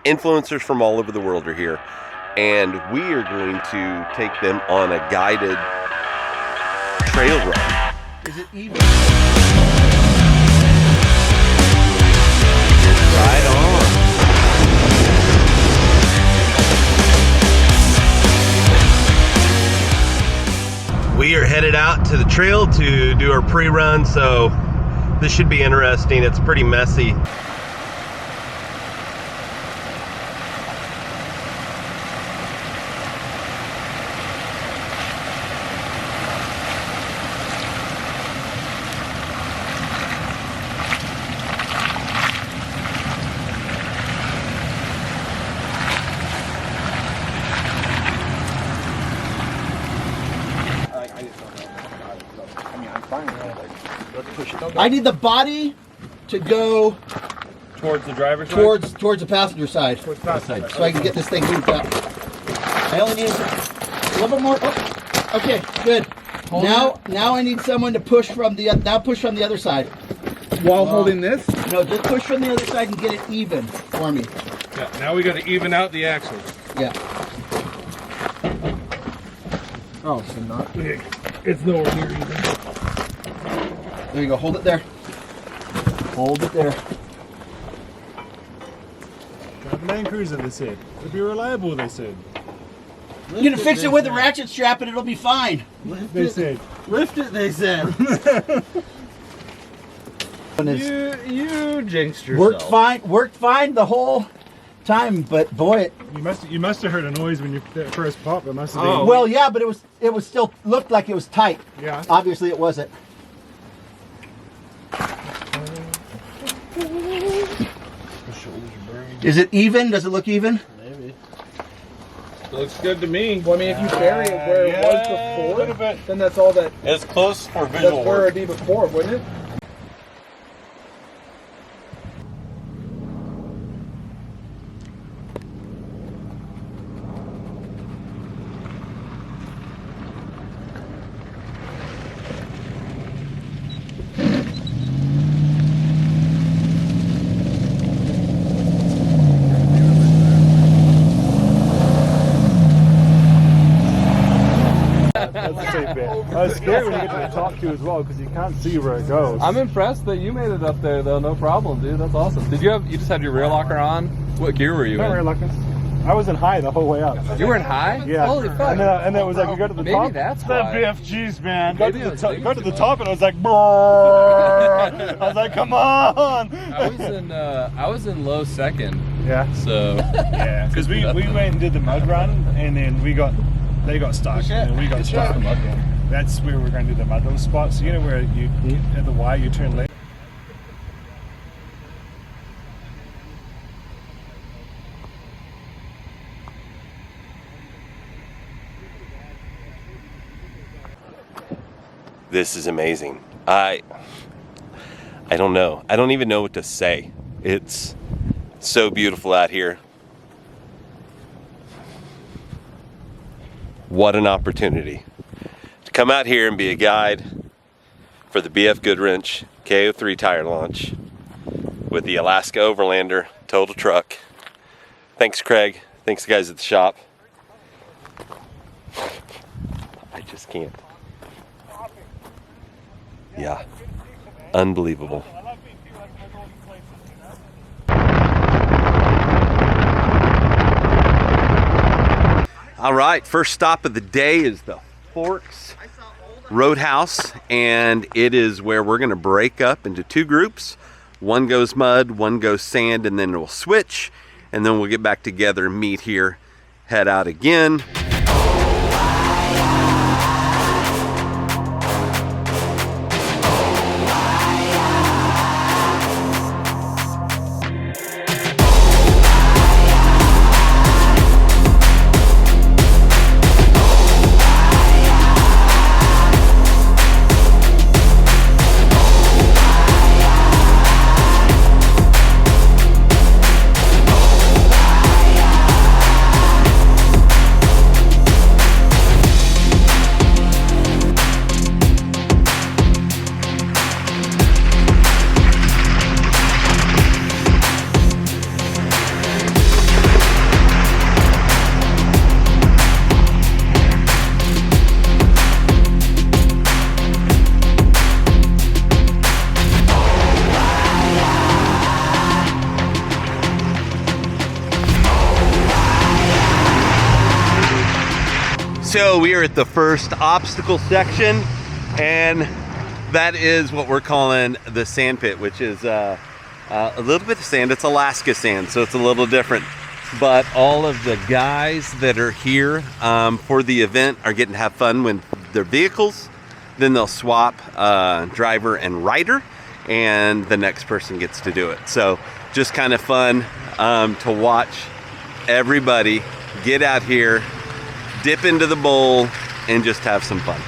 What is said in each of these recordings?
influencers from all over the world are here, and we are going to take them on a guided trail run. Is it even? Right on. We are headed out to the trail to do our pre-run, so this should be interesting. It's pretty messy. I need the body to go towards the driver's side? Towards the passenger side. Towards the passenger side. So I can get this thing moved up. I only need a little bit more. Oh, okay, good. Now I need someone to push from the other side. While holding this? No, just push from the other side and get it even for me. Yeah, now we got to even out the axle. Yeah. Oh, so not. It's nowhere near even. There you go. Hold it there. Hold it there. Drive a Land Cruiser, they said. It'll be reliable, they said. You're gonna fix it with a ratchet strap and it'll be fine. They said. Lift it, they said. You jinxed yourself. Worked fine the whole time, but boy, You must have heard a noise when you first popped. It must have been. Oh. well, yeah, but it was still looked like it was tight. Yeah. Obviously, it wasn't. Is it even? Does it look even? Maybe. Looks good to me. Well, I mean, if you bury it where it was a little before, bit. then that's all that. It's close for That's visual where work. it'd be before, wouldn't it? That's the safe bit. I was scared when you get to the top too as well because you can't see where it goes. I'm impressed that you made it up there though. No problem, dude. That's awesome. You just had your rear locker on? What gear were you Not in? reluctant. I was in high the whole way up. You were in high? Yeah. Holy fuck. And then it was like you got to the Maybe top. that's the why. BFGs, man. Maybe Got I was to digging the too top and it was like, brrrr. I was like, come on. I was in low second. Yeah. So Yeah. Because we went and did the mud run and then they got stuck and then we got stuck. That's where we're going to do the mud run spot. So you know where you at the Y you turn left. This is amazing. I don't know. I don't even know what to say. It's so beautiful out here. What an opportunity to come out here and be a guide for the BFGoodrich KO3 tire launch with the Alaska Overlander total truck. Thanks, Craig. Thanks, the guys at the shop. I just can't. Yeah, unbelievable. All right, first stop of the day is the Forks Roadhouse, and it is where we're gonna break up into two groups. One goes mud, one goes sand, and then we'll switch, and then we'll get back together, meet here, head out again. So we are at the first obstacle section, and that is what we're calling the sand pit, which is a little bit of sand. It's Alaska sand, so it's a little different. But all of the guys that are here for the event are getting to have fun with their vehicles. Then they'll swap driver and rider, and the next person gets to do it. So just kind of fun to watch everybody get out here, dip into the bowl, and just have some fun.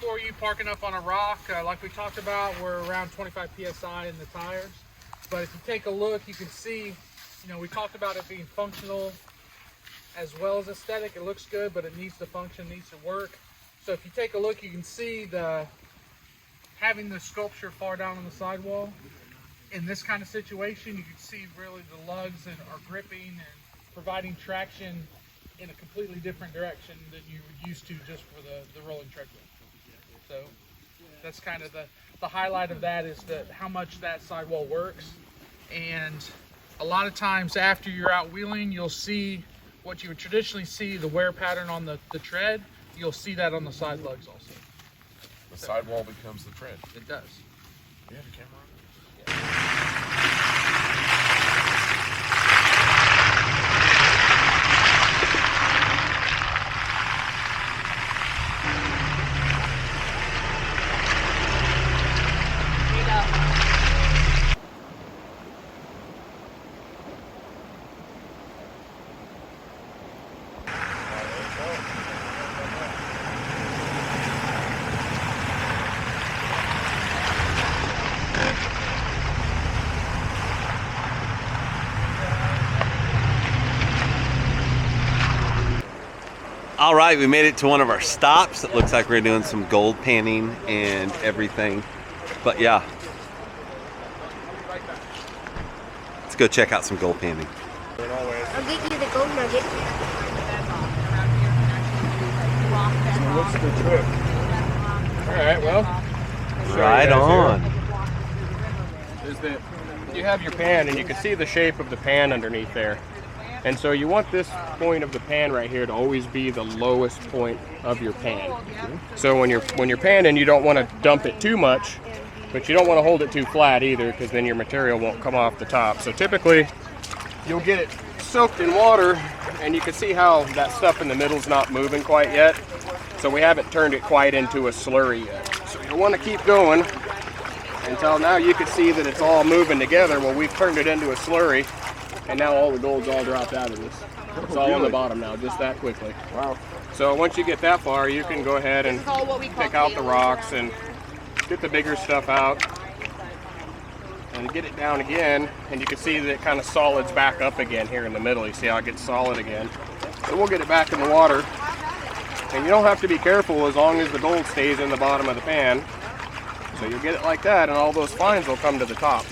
For you parking up on a rock, like we talked about, we're around 25 psi in the tires. But if you take a look, you can see, you know, we talked about it being functional as well as aesthetic. It looks good, but it needs to function, needs to work. So if you take a look, you can see having the sculpture far down on the sidewall. In this kind of situation, you can see really the lugs are gripping and providing traction in a completely different direction than you were used to just for the rolling treadmill. So that's kind of the highlight of that, is how much that sidewall works. And a lot of times after you're out wheeling, you'll see what you would traditionally see, the wear pattern on the tread. You'll see that on the side lugs also. The sidewall becomes the tread. It does. You have a camera on? All right, we made it to one of our stops. It looks like we're doing some gold panning and everything. But yeah, let's go check out some gold panning. I'll get you the gold nugget. What's the trick? All right, well, Right on. Is that you have your pan and you can see the shape of the pan underneath there. And so you want this point of the pan right here to always be the lowest point of your pan. So when you're panning, you don't want to dump it too much, but you don't want to hold it too flat either, because then your material won't come off the top. So typically you'll get it soaked in water, and you can see how that stuff in the middle is not moving quite yet. So we haven't turned it quite into a slurry yet. So you'll want to keep going until now you can see that it's all moving together. Well, we've turned it into a slurry, and now all the gold's all dropped out of this. It's all on the bottom now, just that quickly. Wow. So once you get that far, you can go ahead and pick out the rocks and get the bigger stuff out and get it down again, and you can see that it kind of solids back up again here in the middle. You see how it gets solid again. So we'll get it back in the water, and you don't have to be careful as long as the gold stays in the bottom of the pan. So you'll get it like that, and all those fines will come to the top.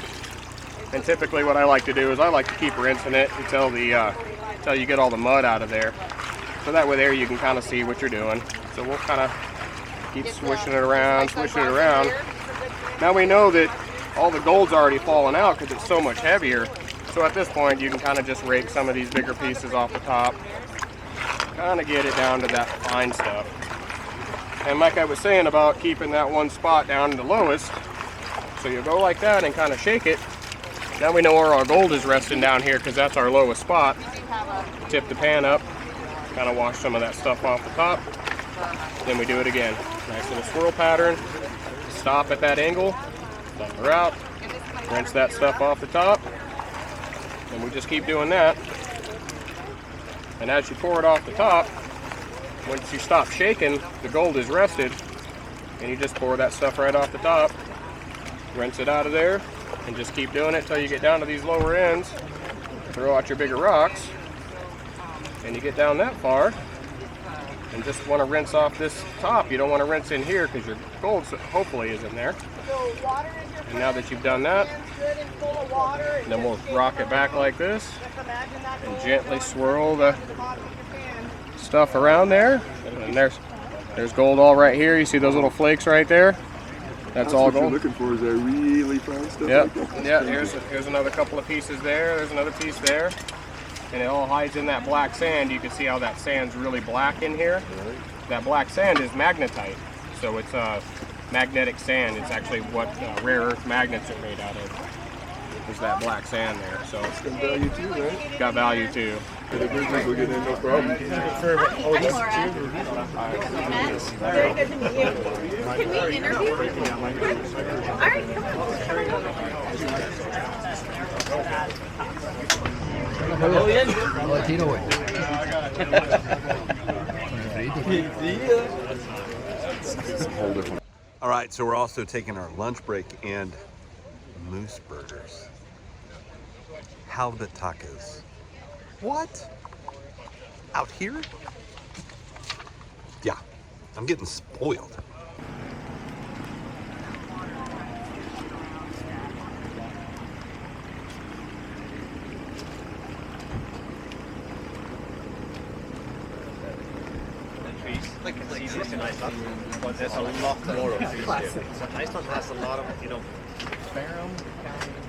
And typically what I like to do is I like to keep rinsing it until you get all the mud out of there. So that way there you can kind of see what you're doing. So we'll kind of keep swishing it around, swishing it around. Now we know that all the gold's already fallen out because it's so much heavier. So at this point you can kind of just rake some of these bigger pieces off the top. Kind of get it down to that fine stuff. And like I was saying about keeping that one spot down to the lowest, so you go like that and kind of shake it. Now we know where our gold is resting down here because that's our lowest spot. Tip the pan up, kind of wash some of that stuff off the top. Then we do it again. Nice little swirl pattern. Stop at that angle, dump her out, rinse that stuff off the top, and we just keep doing that. And as you pour it off the top, once you stop shaking, the gold is rested, and you just pour that stuff right off the top, rinse it out of there, and just keep doing it until you get down to these lower ends. Throw out your bigger rocks, and you get down that far, and just want to rinse off this top. You don't want to rinse in here because your gold hopefully is in there. And now that you've done that, then we'll rock it back like this and gently swirl the stuff around there. And there's gold all right here. You see those little flakes right there? That's all what gold. You're looking for is that really fine stuff. Yep. Like that. Yeah. Here's another couple of pieces there. There's another piece there, and it all hides in that black sand. You can see how that sand's really black in here. That black sand is magnetite, so it's magnetic sand. It's actually what rare earth magnets are made out of. Is that black sand there? So it's got value too, right? Got value too. The business will get in, no problem. Very good to meet you. Can we interview? All right, come on. All right, so we're also taking our lunch break and moose burgers. How the tacos? What? Out here? Yeah, I'm getting spoiled. There's a lot more of trees here. Iceland has a lot of,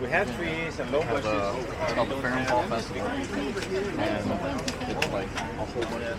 we have trees and low bushes. It's called the Ferrum Fall Festival. And it's like a whole bunch of